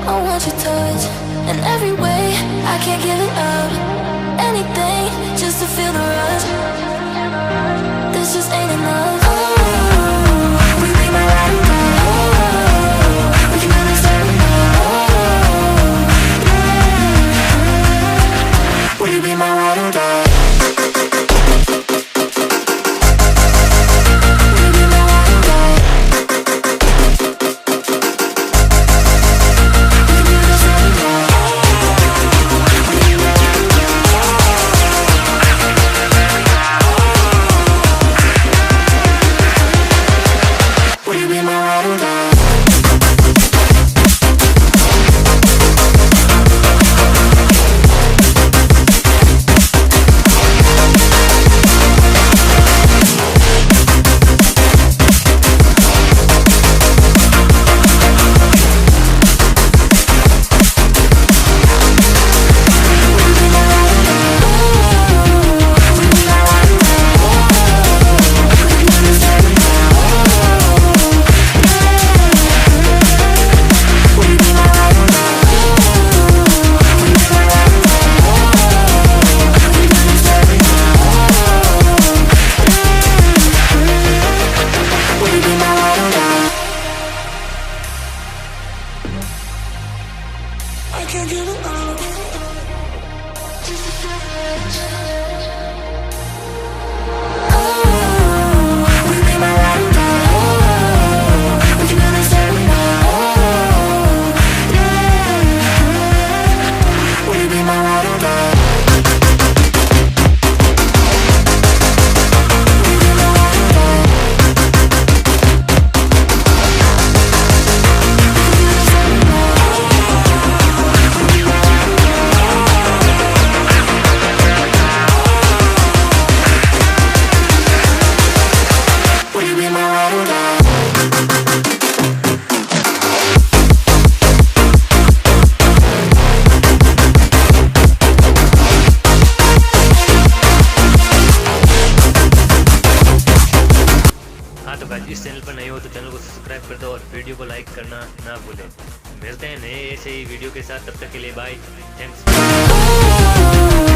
I want your touch in every way. I can't give it up. Anything just to feel the rush. This just ain't enough. Oh, will you be my ride or die? Oh, we can do this every night. Oh, yeah. Will you be my ride or die? तो guys इस channel पर नए हो तो channel को subscribe कर दो और वीडियो को लाइक करना ना भूलें। मिलते हैं नए ऐसे ही वीडियो के साथ, तब तक के लिए बाय, थैंक्स।